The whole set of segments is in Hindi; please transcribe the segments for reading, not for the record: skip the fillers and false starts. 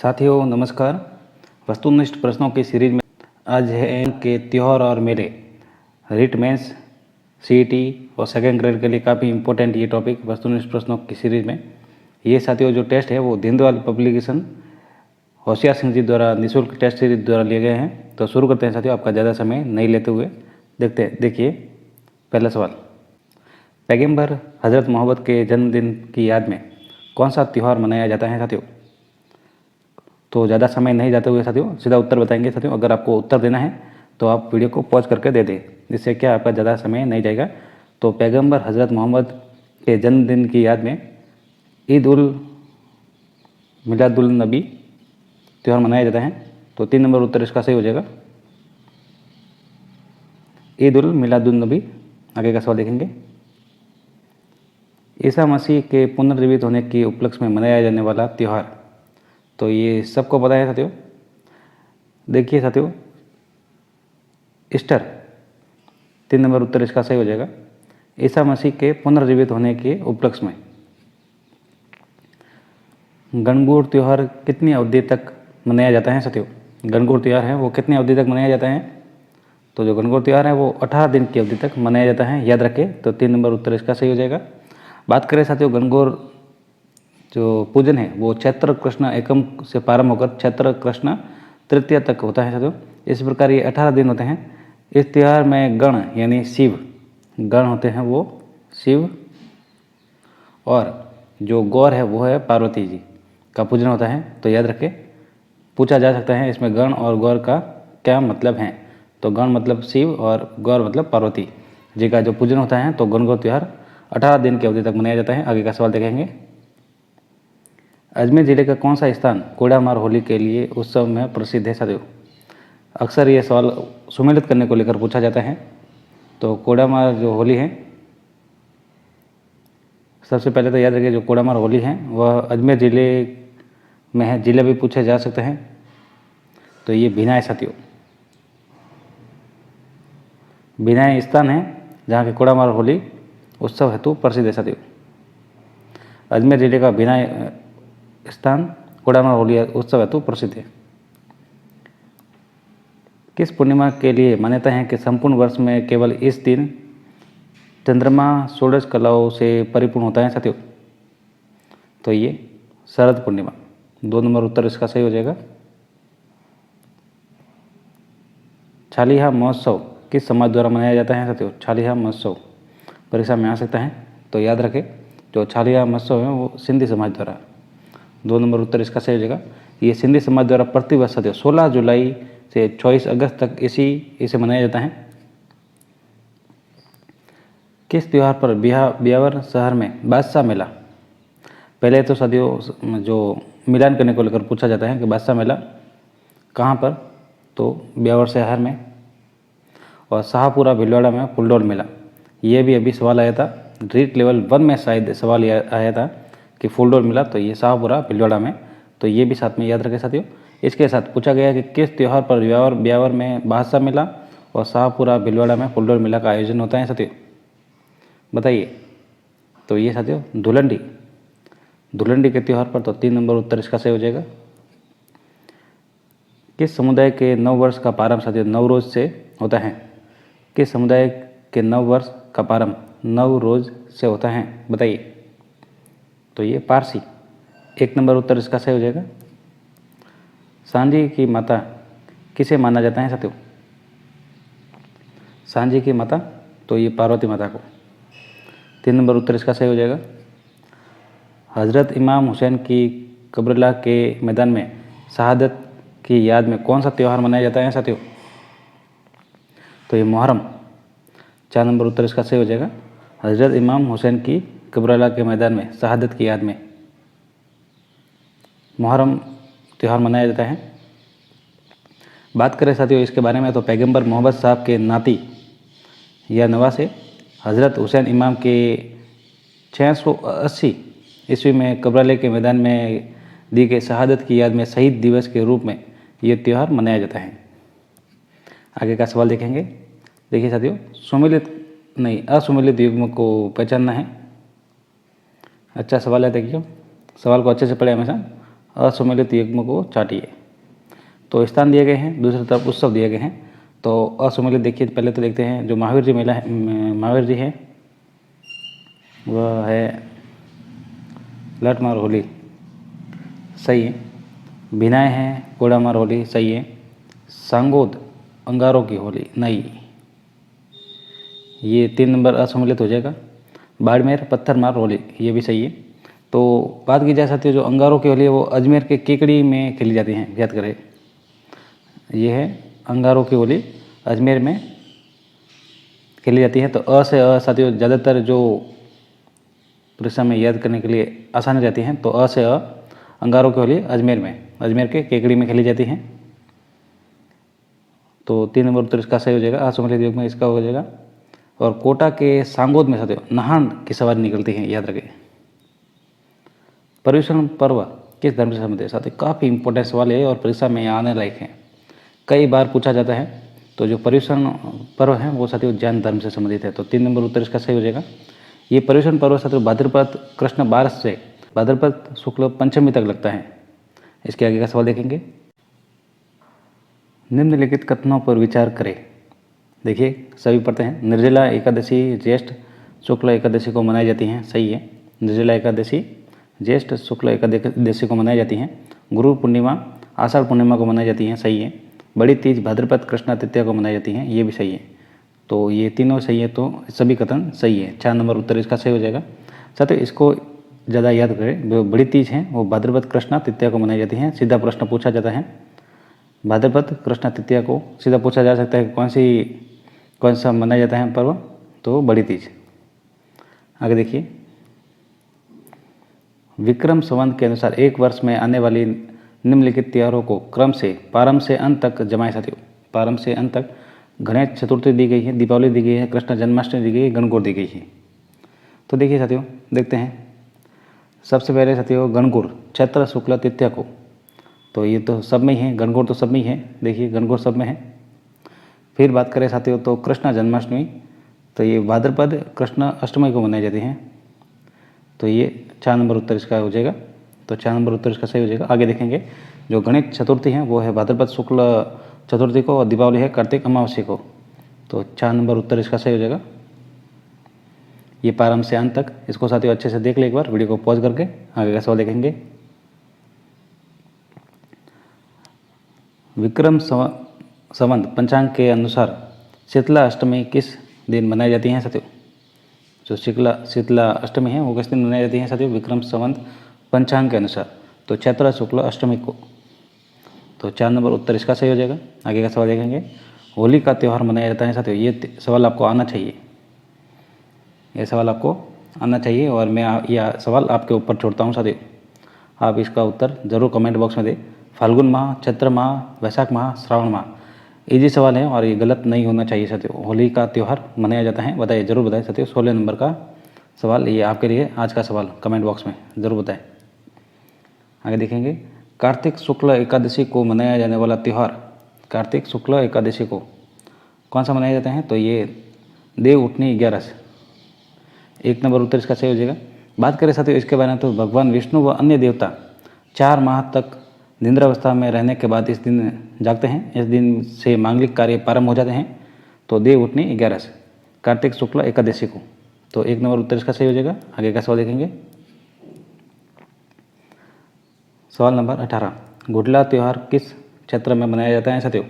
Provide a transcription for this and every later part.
साथियों नमस्कार। वस्तुनिष्ठ प्रश्नों की सीरीज में आज है के त्यौहार और मेले रीट मेंस सीईटी और सेकेंड ग्रेड के लिए काफ़ी इंपॉर्टेंट ये टॉपिक वस्तुनिष्ठ प्रश्नों की सीरीज में। ये साथियों जो टेस्ट है वो दीनदयाल पब्लिकेशन होशियार सिंह जी द्वारा निःशुल्क टेस्ट सीरीज द्वारा लिए गए हैं। तो शुरू करते हैं साथियों, आपका ज़्यादा समय नहीं लेते हुए। देखिए पहला सवाल, पैगंबर हज़रत मोहम्मद के जन्मदिन की याद में कौन सा त्यौहार मनाया जाता है साथियों? तो ज़्यादा समय नहीं जाते हुए साथियों सीधा उत्तर बताएंगे साथियों। अगर आपको उत्तर देना है तो आप वीडियो को पॉज करके दे दें, जिससे क्या आपका ज़्यादा समय नहीं जाएगा। तो पैगंबर हज़रत मोहम्मद के जन्मदिन की याद में ईद उल मिलादुल नबी त्यौहार मनाया जाता है। तो 3 नंबर उत्तर इसका सही हो जाएगा, ईद उल मिलादुल नबी। आगे का सवाल देखेंगे, ईसा मसीह के पुनर्जीवित होने के उपलक्ष्य में मनाया जाने वाला त्यौहार। तो ये सबको पता है साथियों। देखिए साथियों, ईस्टर 3 नंबर उत्तर इसका सही हो जाएगा, ईसा मसीह के पुनर्जीवित होने के उपलक्ष्य में। गणगौर त्यौहार कितनी अवधि तक मनाया जाता है साथियों? गणगौर त्यौहार है वो कितनी अवधि तक मनाया जाता है? तो जो गणगौर त्यौहार है वो 18 दिन की अवधि तक मनाया जाता है, याद रखें। तो 3 नंबर उत्तर इसका सही हो जाएगा। बात करें साथियों, गणगौर जो पूजन है वो चैत्र कृष्ण एकम से प्रारंभ होकर चैत्र कृष्ण तृतीया तक होता है साथियों। इस प्रकार ये 18 दिन होते हैं। इस त्यौहार में गण यानी शिव, गण होते हैं वो शिव, और जो गौर है वो है पार्वती जी का पूजन होता है। तो याद रखें, पूछा जा सकता है इसमें गण और गौर का क्या मतलब है। तो गण मतलब शिव और गौर मतलब पार्वती जी का जो पूजन होता है। तो गणगौर त्यौहार 18 दिन की अवधि तक मनाया जाता है। आगे का सवाल देखेंगे, अजमेर जिले का कौन सा स्थान कोडामार होली के लिए उत्सव में प्रसिद्ध है साथियों? अक्सर ये सवाल सुमेलित करने को लेकर पूछा जाता है। तो कोडामार जो होली है, सबसे पहले तो याद रखिए जो कोडामार होली है वह अजमेर जिले में है। जिले भी पूछे जा सकते हैं। तो ये भिनाय साथियों, भिनाय स्थान है जहाँ की कोडामार होली उत्सव हेतु प्रसिद्ध है साथियों। अजमेर जिले का भिनाय स्थान कोडामार होली उत्सव हेतु प्रसिद्ध है। किस पूर्णिमा के लिए मान्यता है कि संपूर्ण वर्ष में केवल इस दिन चंद्रमा षोडश कलाओं से परिपूर्ण होता है साथियों? तो ये शरद पूर्णिमा। 2 नंबर उत्तर इसका सही हो जाएगा। छालिहा महोत्सव किस समाज द्वारा मनाया जाता है साथियों? छालिहा महोत्सव परीक्षा में आ सकता है। तो याद रखें, जो छालिहा महोत्सव है वो सिंधी समाज द्वारा। 2 नंबर उत्तर इसका सही हो जाएगा। ये सिंधी समाज द्वारा प्रतिवर्ष साथियों 16 जुलाई से 24 अगस्त तक इसे मनाया जाता है। किस त्यौहार पर ब्यावर शहर में बादशाह मेला? पहले तो साथियों जो मिलान करने को लेकर पूछा जाता है कि बादशाह मेला कहाँ पर? तो ब्यावर शहर में। और शाहपुरा भीलवाड़ा में फुलडोल मेला, ये भी अभी सवाल आया था रीट लेवल 1 में, शायद सवाल आया था कि फुलडोल मेला। तो ये शाहपुरा भीलवाड़ा में। तो ये भी साथ में याद रखें साथियों। इसके साथ पूछा गया कि किस त्यौहार पर ब्यावर में बादशाह मेला और शाहपुरा भीलवाड़ा में फुलडोल मेला का आयोजन होता है साथियों? बताइए। तो ये साथियों धुलंडी के त्यौहार पर। तो 3 नंबर उत्तर इसका सही हो जाएगा। किस समुदाय के नव वर्ष का प्रारंभ साथियों नवरोज से होता है? किस समुदाय के नव वर्ष का प्रारंभ नवरोज से होता है? बताइए। तो ये पारसी। 1 नंबर उत्तर इसका सही हो जाएगा। सांझी की माता किसे माना जाता है साथियों? सांझी की माता, तो ये पार्वती माता को। 3 नंबर उत्तर इसका सही हो जाएगा। हज़रत इमाम हुसैन की कर्बला के मैदान में शहादत की याद में कौन सा त्यौहार मनाया जाता है साथियों? तो ये मुहर्रम। 4 नंबर उत्तर इसका सही हो जाएगा। हज़रत इमाम हुसैन की कर्बला के मैदान में शहादत की याद में मुहर्रम त्यौहार मनाया जाता है। बात करें साथियों इसके बारे में, तो पैगंबर मोहम्मद साहब के नाती या नवासे हज़रत हुसैन इमाम के 680 ईस्वी में कर्बला के मैदान में दी गई शहादत की याद में शहीद दिवस के रूप में ये त्यौहार मनाया जाता है। आगे का सवाल देखेंगे। देखिए साथियों, असुमेलित युग्म को पहचानना है। अच्छा सवाल है, देखिए सवाल को अच्छे से पढ़े हमेशा। असम्मिलित युग्म को चाटिए। तो स्थान दिए गए हैं, दूसरी तरफ उत्सव दिए गए हैं। तो असम्मिलित देखिए, पहले तो देखते हैं जो महावीर जी मेला है, महावीर जी है वह है लठमार होली, सही है। भिनाय है कोड़ामार होली, सही है। सांगोद अंगारों की होली, नहीं, ये 3 नंबर असम्मिलित हो जाएगा। बाड़मेर पत्थरमार होली, ये भी सही है। तो बात की जा सकती है जो अंगारों की होली है वो अजमेर के केकड़ी में खेली जाती हैं, याद करें। ये है अंगारों की होली अजमेर में खेली जाती है। तो अ से अ साथियों ज़्यादातर जो परीक्षा में याद करने के लिए आसानी रहती हैं। तो अ से अ अंगारों की होली अजमेर में, अजमेर के केकड़ी में खेली जाती हैं। तो 3 नंबर उत्तर इसका सही हो जाएगा, असम्मिलित युग में इसका हो जाएगा। और कोटा के सांगोद में साथियों नहान की सवारी निकलती है, याद रखें। पर्युषण पर्व किस धर्म से संबंधित है साथियों? काफ़ी इंपॉर्टेंट सवाल है और परीक्षा में आने लायक है, कई बार पूछा जाता है। तो जो पर्युषण पर्व है वो साथियों जैन धर्म से संबंधित है। तो 3 नंबर उत्तर इसका सही हो जाएगा। ये पर्युषण पर्व साथियों भाद्रपद कृष्ण 12 से भाद्रपद शुक्ल पंचमी तक लगता है। इसके आगे का सवाल देखेंगे। निम्नलिखित कथनों पर विचार करें। देखिए सभी पढ़ते हैं। निर्जला एकादशी ज्येष्ठ शुक्ल एकादशी को मनाई जाती हैं, सही है। निर्जला एकादशी ज्येष्ठ शुक्ल एकादशी को मनाई जाती हैं। गुरु पूर्णिमा आषाढ़ पूर्णिमा को मनाई जाती हैं, सही है। बड़ी तीज भाद्रपद कृष्णा तृतीया को मनाई जाती हैं, ये भी सही है। तो ये तीनों सही है, तो सभी कथन सही है। 4 नंबर उत्तर इसका सही हो जाएगा। साथियों इसको ज़्यादा याद करें, जो बड़ी तीज है वो भाद्रपद कृष्णा तृतीया को मनाई जाती हैं। सीधा प्रश्न पूछा जाता है भाद्रपद कृष्णा तृतीया को, सीधा पूछा जा सकता है कौन सा मनाया जाता है पर्व, तो बड़ी तीज। आगे देखिए। विक्रम संवत के अनुसार एक वर्ष में आने वाली निम्नलिखित त्योहारों को क्रम से प्रारंभ से अंत तक जमाएं साथियों। प्रारंभ से अंत तक गणेश चतुर्थी दी गई है, दीपावली दी गई है, कृष्ण जन्माष्टमी दी गई है, गणगौर दी गई है। तो देखिए साथियों, देखते हैं। सबसे पहले साथियों गणगौर चैत्र शुक्ल तृतीया को, तो ये तो सब में ही है, गणगौर तो सब में ही है। देखिए गणगौर सब में है। फिर बात करें साथियों तो कृष्ण जन्माष्टमी, तो ये भाद्रपद कृष्ण अष्टमी को मनाई जाती हैं। तो ये 4 नंबर उत्तर इसका हो जाएगा। तो 4 नंबर उत्तर इसका सही हो जाएगा। आगे देखेंगे। जो गणेश चतुर्थी है वो है भाद्रपद शुक्ल चतुर्थी को और दीपावली है कार्तिक अमावस्या को। तो 4 नंबर उत्तर इसका सही हो जाएगा। ये प्रारंभ से अंत तक, इसको साथियों अच्छे से देख ले एक बार, वीडियो को पॉज करके आगे का सवाल देखेंगे। विक्रम संवत पंचांग के अनुसार शीतला अष्टमी किस दिन मनाई जाती है साथियों? जो शीतला अष्टमी है वो किस दिन मनाई जाती है साथियों? विक्रम संवत पंचांग के अनुसार, तो चैत्र शुक्ल अष्टमी को। तो 4 नंबर उत्तर इसका सही हो जाएगा। आगे का सवाल देखेंगे। होली का त्यौहार मनाया जाता है साथियों, ये सवाल आपको आना चाहिए, ये सवाल आपको आना चाहिए और मैं यह सवाल आपके ऊपर छोड़ता हूँ साथियों। आप इसका उत्तर ज़रूर कमेंट बॉक्स में दें। फाल्गुन माह, चैत्र माह, वैशाख माह, श्रावण माह, इजी सवाल है और ये गलत नहीं होना चाहिए साथियों। होली का त्यौहार मनाया जाता है, बताइए, जरूर बताएं साथियों। 16 नंबर का सवाल ये आपके लिए आज का सवाल, कमेंट बॉक्स में ज़रूर बताएं। आगे देखेंगे। कार्तिक शुक्ल एकादशी को मनाया जाने वाला त्यौहार, कार्तिक शुक्ल एकादशी को कौन सा मनाया जाता है? तो ये देव उठनी 11, 1 नंबर उत्तर इसका सही हो जाएगा। बात करें साथियों इसके बारे में तो भगवान विष्णु व अन्य देवता 4 माह तक निद्रावस्था में रहने के बाद इस दिन जागते हैं। इस दिन से मांगलिक कार्य प्रारंभ हो जाते हैं। तो देव उठनी 11 कार्तिक शुक्ल एकादशी को। तो 1 नंबर उत्तर इसका सही हो जाएगा। आगे का सवाल देखेंगे। सवाल नंबर 18। गुडला त्यौहार किस क्षेत्र में मनाया जाता है साथियों?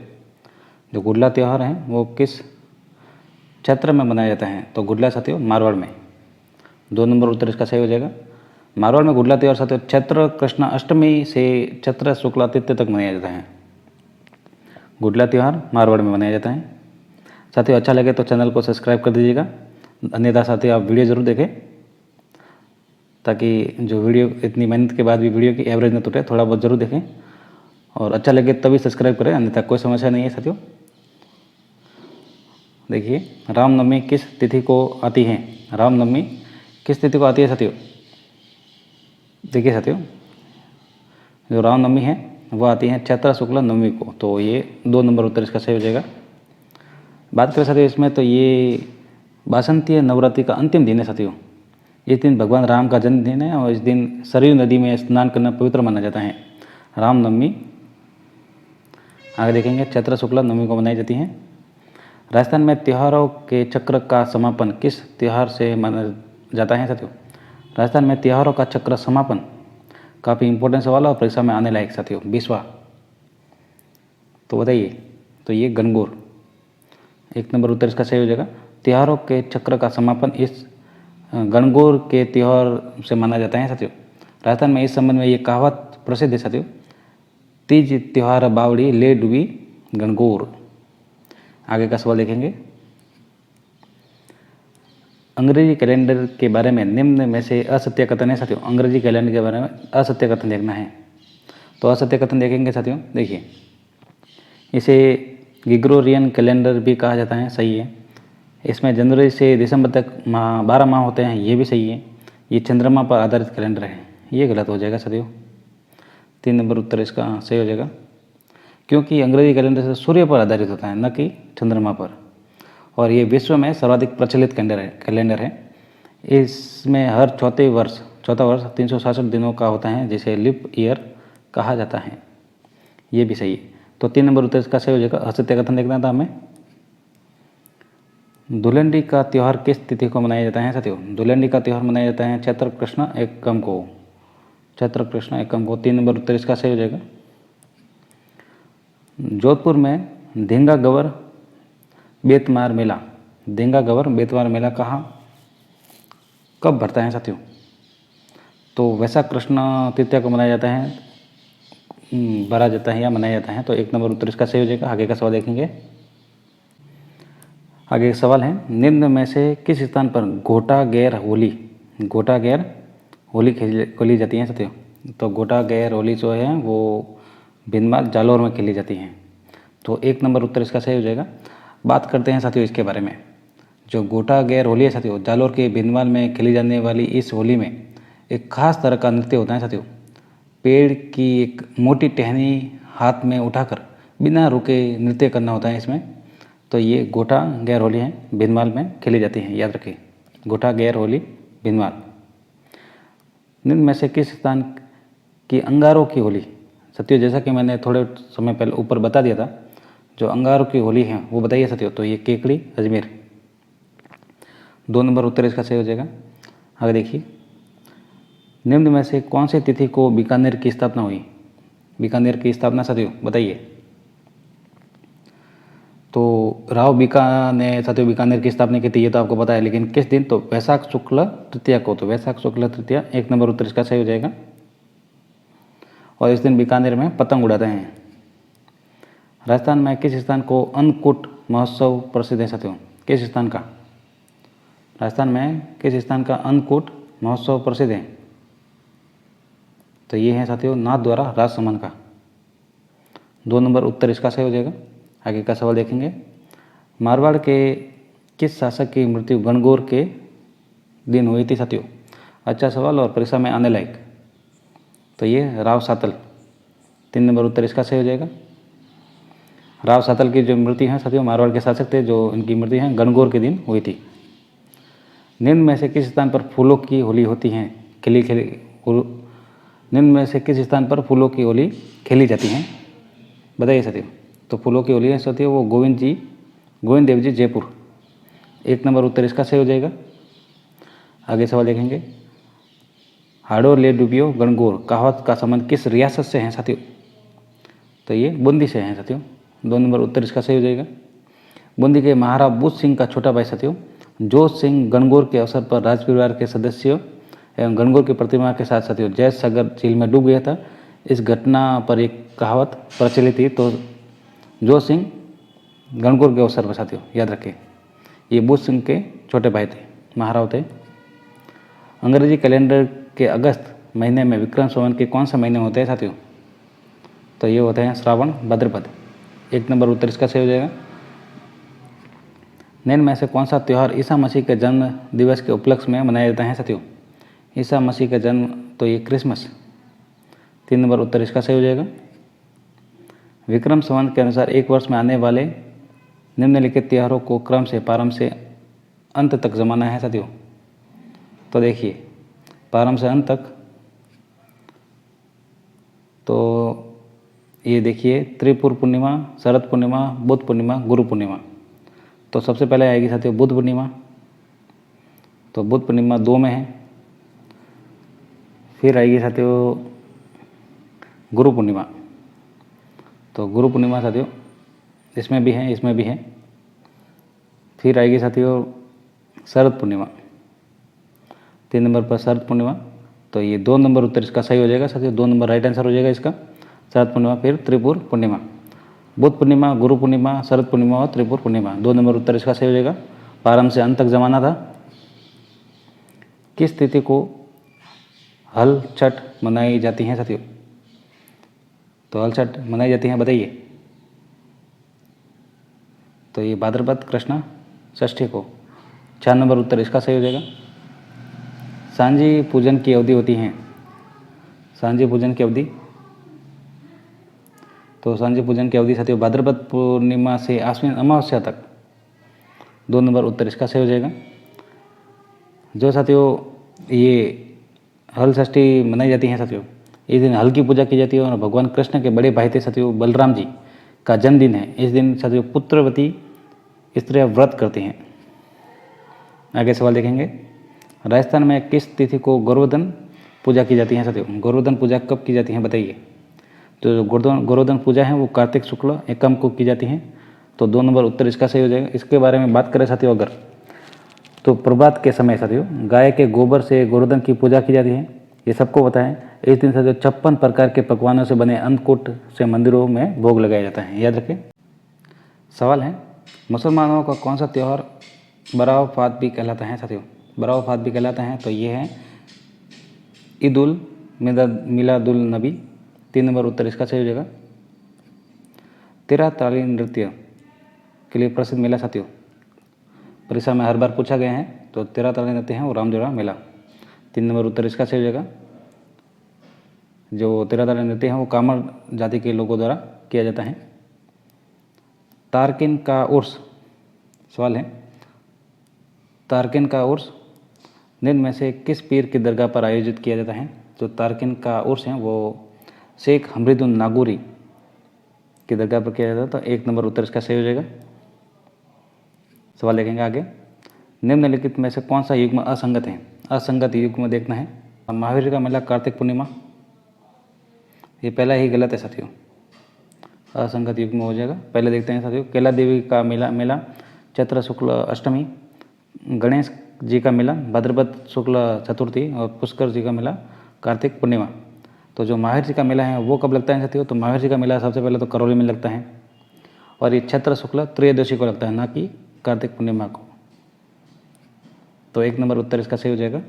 जो गुडला त्यौहार है वो किस क्षेत्र में मनाया जाता है? तो गुडला साथियों मारवाड़ में। 2 नंबर उत्तर इसका सही हो जाएगा। मारवाड़ में गुडला त्यौहार साथियों चैत्र कृष्ण अष्टमी से चैत्र शुक्ला तृतीया तक मनाया जाता है। गुडला त्यौहार मारवाड़ में मनाया जाता है। साथियों अच्छा लगे तो चैनल को सब्सक्राइब कर दीजिएगा, अन्यथा साथियों आप वीडियो ज़रूर देखें, ताकि जो वीडियो इतनी मेहनत के बाद भी वीडियो की एवरेज न टूटे, थोड़ा बहुत ज़रूर देखें और अच्छा लगे तभी सब्सक्राइब करें, अन्यथा कोई समस्या नहीं है साथियों। देखिए रामनवमी किस तिथि को आती है? रामनवमी किस तिथि को आती है साथियों? देखिए साथियों जो रामनवमी है वो आती है चैत्र शुक्ल नवमी को। तो ये 2 नंबर उत्तर इसका सही हो जाएगा। बात करें साथियों इसमें तो ये बासंतीय नवरात्रि का अंतिम दिन है साथियों। इस दिन भगवान राम का जन्मदिन है और इस दिन सरयू नदी में स्नान करना पवित्र माना जाता है। रामनवमी। आगे देखेंगे चैत्र शुक्ला नवमी को मनाई जाती हैं। राजस्थान में त्योहारों के चक्र का समापन किस त्यौहार से माना जाता है साथियों? राजस्थान में त्योहारों का चक्र समापन काफ़ी इंपॉर्टेंट सवाल है और परीक्षा में आने लायक साथियों। 20वां तो बताइए, तो ये गणगौर। 1 नंबर उत्तर इसका सही हो जाएगा। त्योहारों के चक्र का समापन इस गणगौर के त्यौहार से माना जाता है साथियों। राजस्थान में इस संबंध में ये कहावत प्रसिद्ध है साथियों, तीज त्योहार बावड़ी ले डूबी गणगौर। आगे का सवाल देखेंगे, अंग्रेजी कैलेंडर के बारे में निम्न में से असत्य कथन है साथियों। अंग्रेजी कैलेंडर के बारे में असत्य कथन देखना है, तो असत्य कथन देखेंगे साथियों। देखिए, इसे ग्रिगोरियन कैलेंडर भी कहा जाता है, सही है। इसमें जनवरी से दिसंबर तक 12 माह होते हैं, ये भी सही है। ये चंद्रमा पर आधारित कैलेंडर है, ये गलत हो जाएगा साथियों। 3 नंबर उत्तर इसका सही हो जाएगा, क्योंकि अंग्रेजी कैलेंडर से सूर्य पर आधारित होता है, न कि चंद्रमा पर। और ये विश्व में सर्वाधिक प्रचलित कैलेंडर है। इसमें हर चौथा वर्ष 367 दिनों का होता है, जिसे लीप ईयर कहा जाता है, ये भी सही है। तो 3 नंबर उत्तर इसका सही हो जाएगा। असत्य कथन देखना था हमें। धुलंडी का त्यौहार किस तिथि को मनाया जाता है साथियों? धुलंडी का त्यौहार मनाया जाता है चैत्र कृष्ण एकम को। चैत्र कृष्ण एकम को 3 नंबर उत्तर इसका सही हो जाएगा। जोधपुर में धेंगा गवर बेतमार मेला, धेंगा गवर बेतमार मेला कहाँ कब भरता है साथियों? तो वैशाख कृष्ण तृतीया को मनाया जाता है, भरा जाता है या मनाया जाता है। तो 1 नंबर उत्तर इसका सही हो जाएगा। आगे का सवाल देखेंगे। आगे एक सवाल है, निम्न में से किस स्थान पर गोटा गैर होली खेली जाती है साथियों? तो गोटा गैर होली जो है वो भिनमाल जालौर में खेली जाती हैं। तो 1 नंबर उत्तर इसका सही हो जाएगा। बात करते हैं साथियों इसके बारे में। जो गोटा गैर होली है साथियों, जालौर के भिनमाल में खेली जाने वाली इस होली में एक खास तरह का नृत्य होता है साथियों। पेड़ की एक मोटी टहनी हाथ में उठाकर बिना रुके नृत्य करना होता है इसमें। तो ये गोटा गैर होली है, भिनमाल में खेली जाती है, याद रखिए। गोटा गैर होली भिनमाल। निम्न में से किस स्थान की अंगारों की होली साथियों? जैसा कि मैंने थोड़े समय पहले ऊपर बता दिया था, जो अंगारों की होली है वो बताइए साथियों। तो ये केकड़ी अजमेर। 2 नंबर उत्तर इसका सही हो जाएगा। आगे देखिए, निम्न में से कौन सी तिथि को बीकानेर की स्थापना हुई? बीकानेर की स्थापना साथियों बताइए। तो राव बीका ने साथियों बीकानेर की स्थापना की थी, ये तो आपको पता है, लेकिन किस दिन? तो वैशाख शुक्ल तृतीया को। तो वैशाख शुक्ल तृतीया 1 नंबर उत्तर इसका सही हो जाएगा। और इस दिन बीकानेर में पतंग उड़ाते हैं। राजस्थान में किस स्थान को अन्नकूट महोत्सव प्रसिद्ध है साथियों? किस स्थान का? राजस्थान में किस स्थान का अन्नकूट महोत्सव प्रसिद्ध है? तो ये है साथियों नाथद्वारा राजसमंद का। 2 नंबर उत्तर इसका सही हो जाएगा। आगे का सवाल देखेंगे। मारवाड़ के किस शासक की मृत्यु गणगौर के दिन हुई थी साथियों? अच्छा सवाल और परीक्षा में आने लायक। तो ये राव सातल। 3 नंबर उत्तर इसका सही हो जाएगा। राव सातल की जो मृत्यु है साथियों, मारवाड़ के शासक थे, जो इनकी मृत्यु है गणगौर के दिन हुई थी। निम्न में से किस स्थान पर फूलों की होली होती है? निम्न में से किस स्थान पर फूलों की होली खेली जाती है? बताइए साथियों। तो फूलों की होली है साथियों वो गोविंद देव जी जयपुर। 1 नंबर उत्तर इसका सही हो जाएगा। आगे सवाल देखेंगे। हाड़ो ले डूबियो गणगौर कहावत का संबंध किस रियासत से है साथियों? तो ये बूंदी से है साथियों। 2 नंबर उत्तर इसका सही हो जाएगा। बूंदी के महाराज बूझ सिंह का छोटा भाई साथियों जोश सिंह गणगौर के अवसर पर राज परिवार के सदस्यों एवं गणगौर की प्रतिमा के साथ साथियों जैत सागर झील में डूब गया था। इस घटना पर एक कहावत प्रचलित थी। तो जोश सिंह गणगौर के अवसर पर साथियों याद रखें, ये बूझ सिंह के छोटे भाई थे, महाराव थे। अंग्रेजी कैलेंडर के अगस्त महीने में विक्रम संवत के कौन सा महीने होते हैं साथियों? तो ये होते हैं श्रावण भाद्रपद। 1 नंबर उत्तर इसका सही हो जाएगा। निम्न में से कौन सा त्यौहार ईसा मसीह के जन्म दिवस के उपलक्ष्य में मनाया जाता है साथियों? ईसा मसीह का जन्म, तो ये क्रिसमस। 3 नंबर उत्तर इसका सही हो जाएगा। विक्रम संवत के अनुसार एक वर्ष में आने वाले निम्नलिखित त्योहारों को क्रम से प्रारंभ से अंत तक जमाना है साथियों। तो देखिए प्रारंभ से अंत तक, तो ये देखिए त्रिपुर पूर्णिमा, शरद पूर्णिमा, बुद्ध पूर्णिमा, गुरु पूर्णिमा। तो सबसे पहले आएगी साथियों बुद्ध पूर्णिमा। तो बुद्ध पूर्णिमा 2 में है। फिर आएगी साथियों गुरु पूर्णिमा। तो गुरु पूर्णिमा साथियों इसमें भी है, इसमें भी है। फिर आएगी साथियों शरद पूर्णिमा, 3 नंबर पर शरद पूर्णिमा। तो ये 2 नंबर उत्तर इसका सही हो जाएगा साथियों, 2 नंबर राइट आंसर हो जाएगा इसका, शरद पूर्णिमा। फिर त्रिपुर पूर्णिमा, बुद्ध पूर्णिमा, गुरु पूर्णिमा, शरद पूर्णिमा और त्रिपुर पूर्णिमा, 2 नंबर उत्तर इसका सही हो जाएगा। प्रारंभ से अंत तक जमाना था। किस तिथि को हल छठ मनाई जाती है साथियों? तो हल छठ मनाई जाती है, बताइए। तो ये भाद्रपद कृष्ण षष्ठी को, 4 नंबर उत्तर इसका सही हो जाएगा। सांझी पूजन की अवधि होती है, सांझी पूजन की अवधि। तो सांझी पूजन की अवधि साथियों भाद्रपद पूर्णिमा से आश्विन अमावस्या तक, 2 नंबर उत्तर इसका सही हो जाएगा। जो साथियों ये हल षष्ठी मनाई जाती है साथियों, इस दिन हल की पूजा की जाती है और भगवान कृष्ण के बड़े भाई थे साथियों बलराम जी का जन्मदिन है। इस दिन साथियों पुत्रवती स्त्रियां व्रत करती हैं। आगे सवाल देखेंगे, राजस्थान में किस तिथि को गोवर्धन पूजा की जाती है साथियों? गोवर्धन पूजा कब की जाती है, बताइए। तो जो गोवर्धन पूजा है वो कार्तिक शुक्ल एकम को की जाती है। तो 2 नंबर उत्तर इसका सही हो जाएगा। इसके बारे में बात करें साथियों अगर, तो प्रभात के समय साथियों गाय के गोबर से गोवर्धन की पूजा की जाती है, ये सबको पता है। इस दिन साथियों 56 प्रकार के पकवानों से बने अन्नकूट से मंदिरों में भोग लगाया जाता है, याद रखें। सवाल है, मुसलमानों का कौन सा त्यौहार बराफात भी कहलाता है साथियों? बराफात भी कहलाता है। तो ये है ईद उल मिलादुल नबी, 3 नंबर उत्तर इसका सही हो जाएगा। तेरह ताली नृत्य के लिए प्रसिद्ध मेला साथियों, परीक्षा में हर बार पूछा गया है। तो 13 ताली नृत्य हैं वो रामदेवरा मेला, 3 नंबर उत्तर इसका सही हो जाएगा। जो 13 ताली नृत्य हैं वो कामर जाति के लोगों द्वारा किया जाता है। तारकिन का उर्स, सवाल है, तारकिन का उर्स निम्न में से किस पीर की दरगाह पर आयोजित किया जाता है? तो तारकिन का उर्स है वो शेख हमरीदुन नागौरी की दरगाह पर किया जाता है। तो 1 नंबर उत्तर इसका सही हो जाएगा। सवाल देखेंगे आगे, निम्नलिखित में से कौन सा युग्म असंगत है? असंगत युग्म देखना है। महावीर का मेला कार्तिक पूर्णिमा, ये पहला ही गलत है साथियों, असंगत युग्म हो जाएगा। पहले देखते हैं साथियों, कैला देवी का मेला चैत्र शुक्ल अष्टमी, गणेश जी का मेला भाद्रपद शुक्ल चतुर्थी और पुष्कर जी का मेला कार्तिक पूर्णिमा। तो जो महावीर जी का मेला है वो कब लगता है साथियों? तो महावीर जी का मेला सबसे पहले तो करौली में लगता है और ये चैत्र शुक्ल त्रयोदशी को लगता है, ना कि कार्तिक पूर्णिमा को। तो 1 नंबर उत्तर इसका सही हो जाएगा।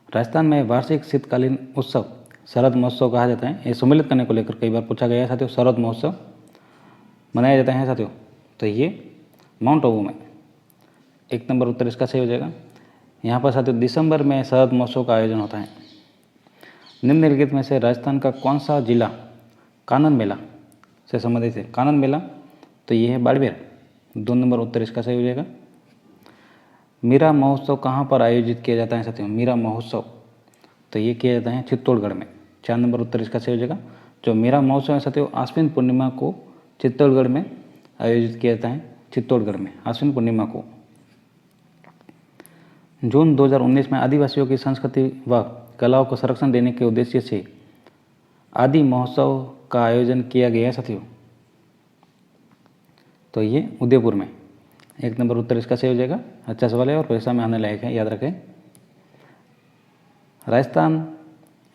राजस्थान में वार्षिक शीतकालीन उत्सव शरद महोत्सव कहा जाता है। ये सम्मिलित करने को लेकर कई बार पूछा गया है साथियों। शरद महोत्सव मनाया जाता है साथियों, तो ये माउंट आबू में, 1 नंबर उत्तर इसका सही हो जाएगा। यहाँ पर साथियों दिसंबर में शरद महोत्सव का आयोजन होता है। निम्नलिखित में से राजस्थान का कौन सा जिला कानन मेला से संबंधित है? कानन मेला, तो ये है बाड़मेर, 2 नंबर उत्तर इसका सही हो जाएगा। मीरा महोत्सव कहाँ पर आयोजित किया जाता है साथियों? मीरा महोत्सव, तो ये किया जाता है चित्तौड़गढ़ में, 4 नंबर उत्तर इसका सही हो जाएगा। जो मीरा महोत्सव है साथियों आश्विन पूर्णिमा को चित्तौड़गढ़ में आयोजित किया जाता है, चित्तौड़गढ़ में आश्विन पूर्णिमा को। जून 2019 में आदिवासियों की संस्कृति व कलाओं को संरक्षण देने के उद्देश्य से आदि महोत्सव का आयोजन किया गया है साथियों, तो ये उदयपुर में, 1 नंबर उत्तर इसका सही हो जाएगा। अच्छा सवाल है और परीक्षा में आने लायक है, याद रखें। राजस्थान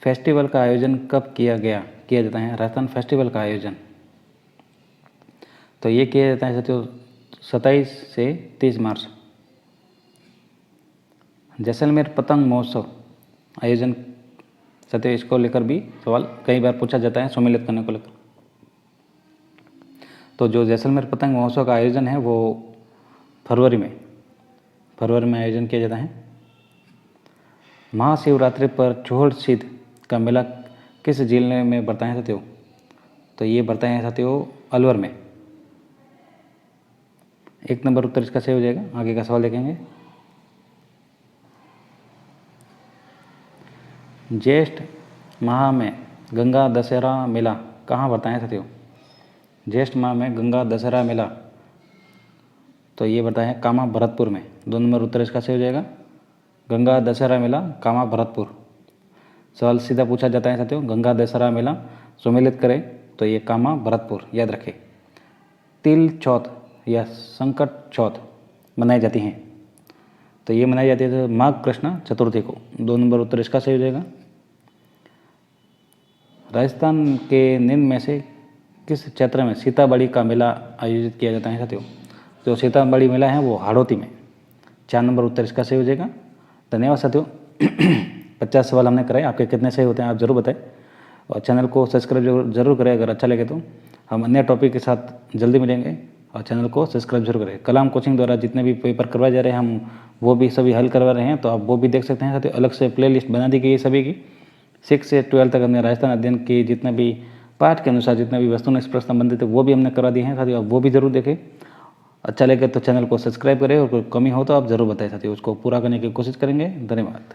फेस्टिवल का आयोजन कब किया जाता है? राजस्थान फेस्टिवल का आयोजन, तो ये किया जाता है साथियों 27 से 30 मार्च। जैसलमेर पतंग महोत्सव आयोजन साथियों, इसको लेकर भी सवाल कई बार पूछा जाता है सम्मिलित करने को लेकर। तो जो जैसलमेर पतंग महोत्सव का आयोजन है वो फरवरी में आयोजन किया जाता है। महाशिवरात्रि पर चोहड़ सिद्ध का मेला किस जिले में बढ़ता है साथियों? तो ये बढ़ता है साथियों अलवर में, 1 नंबर उत्तर इसका सही हो जाएगा। आगे का सवाल देखेंगे, ज्येष्ठ माह में गंगा दशहरा मेला कहाँ पड़ता है साथियों? ज्येष्ठ माह में गंगा दशहरा मेला, तो ये पड़ता है कामा भरतपुर में। 2 नंबर उत्तर इसका सही हो जाएगा, गंगा दशहरा मेला कामा भरतपुर। सवाल सीधा पूछा जाता है साथियों, गंगा दशहरा मेला सम्मिलित करें तो ये कामा भरतपुर, याद रखें। तिल चौथ या संकट चौथ मनाई जाती हैं, तो ये मनाई जाती है माघ कृष्ण चतुर्थी को। 2 नंबर उत्तर इसका सही हो जाएगा। राजस्थान के निम्न में से किस क्षेत्र में सीताबड़ी का मेला आयोजित किया जाता है साथियों? जो सीताबड़ी मेला है वो हाड़ौती में। 4 नंबर उत्तर इसका सही हो जाएगा। धन्यवाद साथियों। 50 सवाल हमने कराए, आपके कितने सही होते हैं आप ज़रूर बताएं, और चैनल को सब्सक्राइब जरूर करें अगर अच्छा लगे तो। हम अन्य टॉपिक के साथ जल्दी मिलेंगे, और चैनल को सब्सक्राइब जरूर करें। कलाम कोचिंग द्वारा जितने भी पेपर करवाए जा रहे हैं हम वो भी सभी हल करवा रहे हैं, तो आप वो भी देख सकते हैं साथियों। अलग से प्लेलिस्ट बना दी गई है सभी की। 6 से 12 तक हमने राजस्थान अध्ययन के जितने भी पाठ के अनुसार जितने भी वस्तुनिष्ठ प्रश्न संबंधित है वो भी हमने करा दिए हैं साथियों, आप वो भी जरूर देखें। अच्छा लगे तो चैनल को सब्सक्राइब करें, और कोई कमी हो तो आप ज़रूर बताएं साथियों, उसको पूरा करने की कोशिश करेंगे। धन्यवाद।